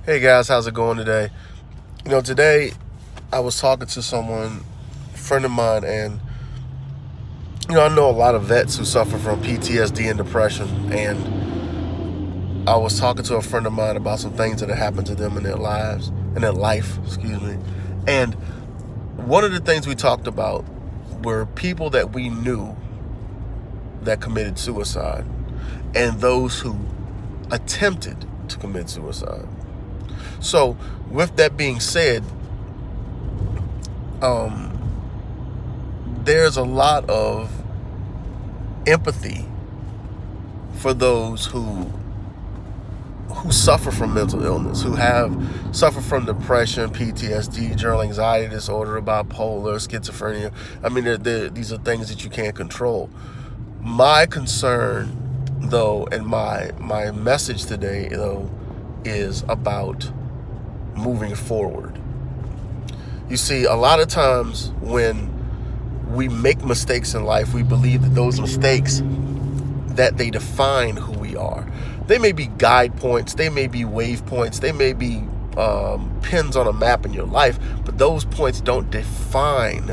Hey guys, how's it going today? Today I was talking to someone, a friend of mine, and I know a lot of vets who suffer from PTSD and depression, and I was talking to a friend of mine about some things that had happened to them in their life, excuse me. And one of the things we talked about were people that we knew that committed suicide and those who attempted to commit suicide. So, with that being said, um, there's a lot of empathy for those who suffer from mental illness, who have suffered from depression, PTSD, general anxiety disorder, bipolar, schizophrenia. I mean, these are things that you can't control. My concern, though, and my message today, though, is about moving forward. You see, a lot of times when we make mistakes in life, we believe that those mistakes, that they define who we are. They may be guide points, they may be wave points, they may be pins on a map in your life, but those points don't define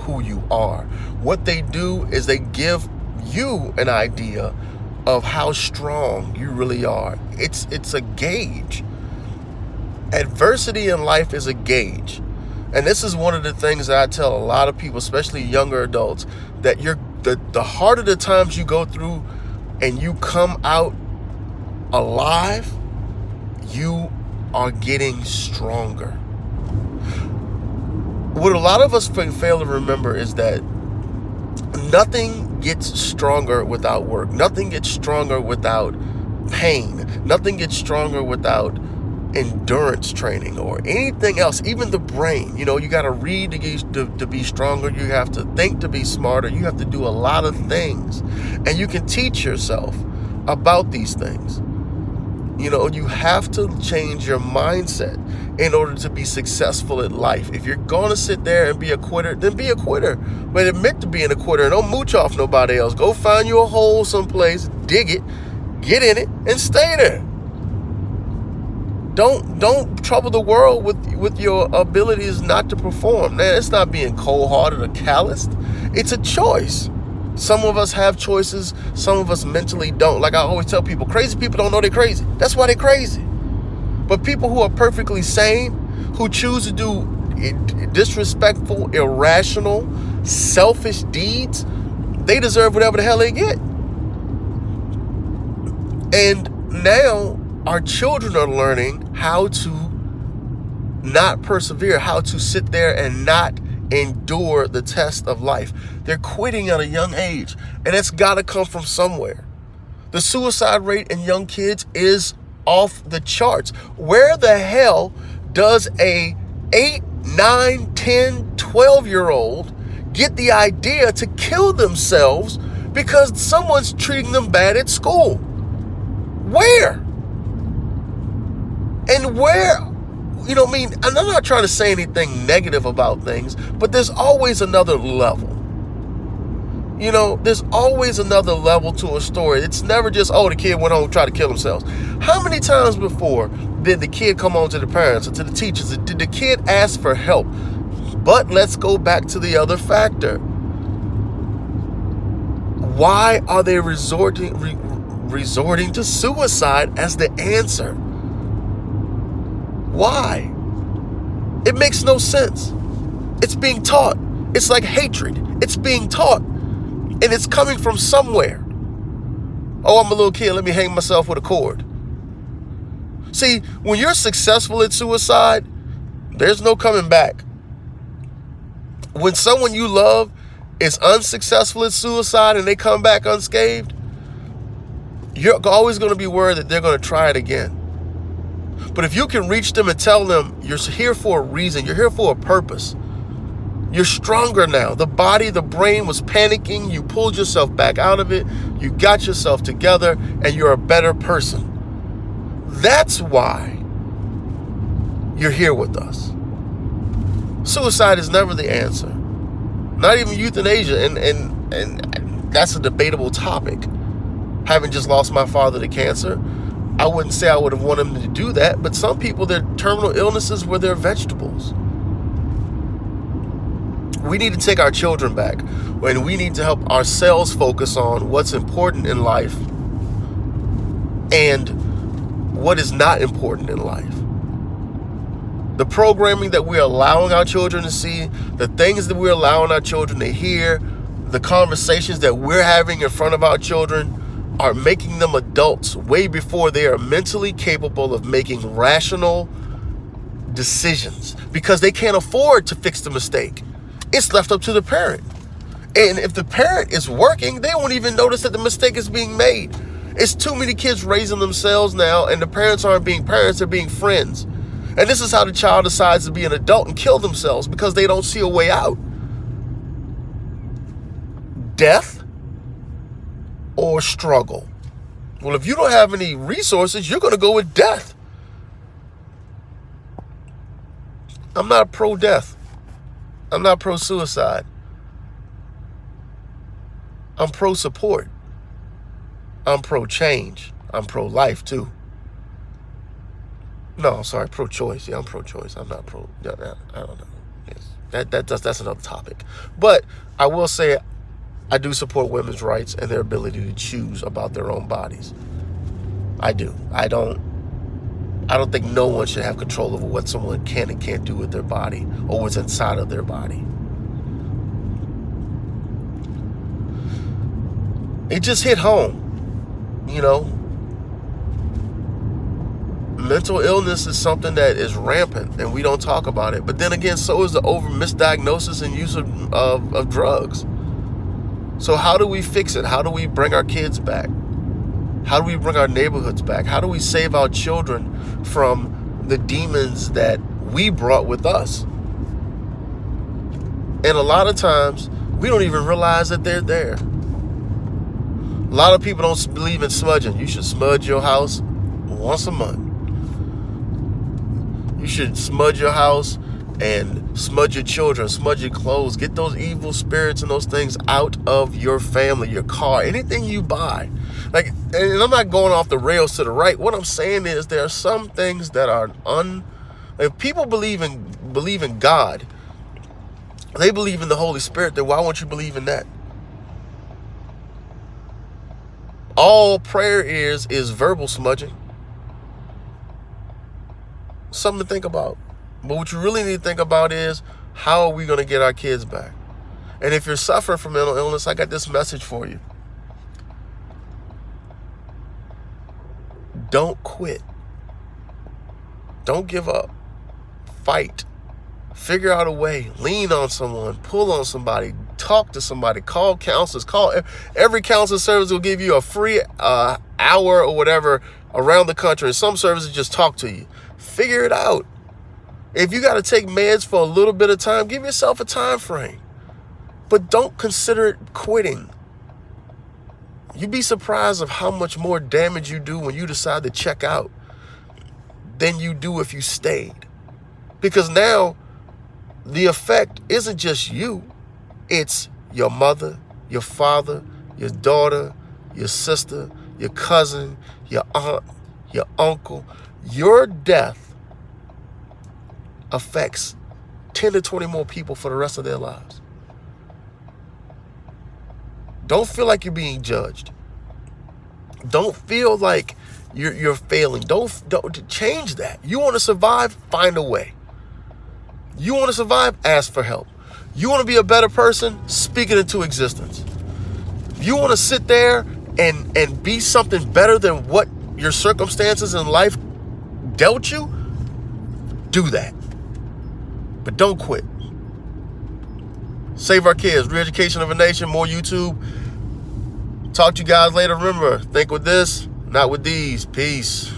who you are. What they do is they give you an idea of how strong you really are. It's a gauge. Adversity in life is a gauge. And this is one of the things that I tell a lot of people, especially younger adults, that the harder the times you go through and you come out alive, you are getting stronger. What a lot of us fail to remember is that nothing gets stronger without work. Nothing gets stronger without pain. Nothing gets stronger without endurance training or anything else. Even the brain, you got to read to be stronger. You have to think to be smarter. You have to do a lot of things, and you can teach yourself about these things. You have to change your mindset in order to be successful in life. If you're going to sit there and be a quitter, then be a quitter. But admit to being a quitter and don't mooch off nobody else. Go find you a hole someplace, dig it, get in it, and stay there. Don't trouble the world with your abilities not to perform. Man, it's not being cold-hearted or calloused. It's a choice. Some of us have choices. Some of us mentally don't. Like I always tell people, crazy people don't know they're crazy. That's why they're crazy. But people who are perfectly sane, who choose to do disrespectful, irrational, selfish deeds, they deserve whatever the hell they get. And now our children are learning how to not persevere, how to sit there and not endure the test of life. They're quitting at a young age, and it's got to come from somewhere. The suicide rate in young kids is off the charts. Where the hell does a 8, 9, 10, 12-year-old get the idea to kill themselves because someone's treating them bad at school? Where? And where, and I'm not trying to say anything negative about things, but there's always another level. There's always another level to a story. It's never just, the kid went home and tried to kill themselves. How many times before did the kid come home to the parents or to the teachers? Did the kid ask for help? But let's go back to the other factor. Why are they resorting to suicide as the answer? Why? It makes no sense. It's being taught. It's like hatred. It's being taught. And it's coming from somewhere. Oh, I'm a little kid. Let me hang myself with a cord. See, when you're successful at suicide, there's no coming back. When someone you love is unsuccessful at suicide and they come back unscathed, you're always going to be worried that they're going to try it again. But if you can reach them and tell them you're here for a reason, you're here for a purpose, you're stronger now. The body, the brain was panicking. You pulled yourself back out of it. You got yourself together and you're a better person. That's why you're here with us. Suicide is never the answer. Not even euthanasia. And that's a debatable topic. Having just lost my father to cancer, I wouldn't say I would have wanted them to do that, but some people, their terminal illnesses were their vegetables. We need to take our children back, and we need to help ourselves focus on what's important in life and what is not important in life. The programming that we're allowing our children to see, the things that we're allowing our children to hear, the conversations that we're having in front of our children are making them adults way before they are mentally capable of making rational decisions, because they can't afford to fix the mistake. It's left up to the parent. And if the parent is working, they won't even notice that the mistake is being made. It's too many kids raising themselves now, and the parents aren't being parents, they're being friends. And this is how the child decides to be an adult and kill themselves, because they don't see a way out. Death or struggle? Well, if you don't have any resources, you're going to go with death. I'm not pro-death. I'm not pro-suicide. I'm pro-support. I'm pro-change. I'm pro-life too. No, I'm sorry, pro-choice. Yeah, I'm pro-choice. I'm not pro. I don't know. Yes, that's another topic. But I will say, I do support women's rights and their ability to choose about their own bodies. I do. I don't think no one should have control over what someone can and can't do with their body or what's inside of their body. It just hit home, you know. Mental illness is something that is rampant and we don't talk about it. But then again, so is the misdiagnosis and use of drugs. So how do we fix it? How do we bring our kids back? How do we bring our neighborhoods back? How do we save our children from the demons that we brought with us? And a lot of times, we don't even realize that they're there. A lot of people don't believe in smudging. You should smudge your house once a month. You should smudge your house and smudge your children, smudge your clothes. Get those evil spirits and those things out of your family, your car, anything you buy. Like, and I'm not going off the rails to the right. What I'm saying is there are some things that are if people believe in God, they believe in the Holy Spirit, then why won't you believe in that? All prayer is verbal smudging. Something to think about. But what you really need to think about is, how are we going to get our kids back? And if you're suffering from mental illness, I got this message for you. Don't quit. Don't give up. Fight. Figure out a way. Lean on someone. Pull on somebody. Talk to somebody. Call counselors. Every counseling service will give you a free hour or whatever around the country. And some services just talk to you. Figure it out. If you got to take meds for a little bit of time, give yourself a time frame. But don't consider it quitting. You'd be surprised of how much more damage you do when you decide to check out than you do if you stayed. Because now the effect isn't just you. It's your mother, your father, your daughter, your sister, your cousin, your aunt, your uncle. Your death affects 10 to 20 more people for the rest of their lives. Don't feel like you're being judged. Don't feel like you're failing. Don't change that. You want to survive? Find a way. You want to survive? Ask for help. You want to be a better person? Speak it into existence. You want to sit there and be something better than what your circumstances in life dealt you? Do that. But don't quit. Save our kids. Re-education of a nation. More YouTube. Talk to you guys later. Remember, think with this, not with these. Peace.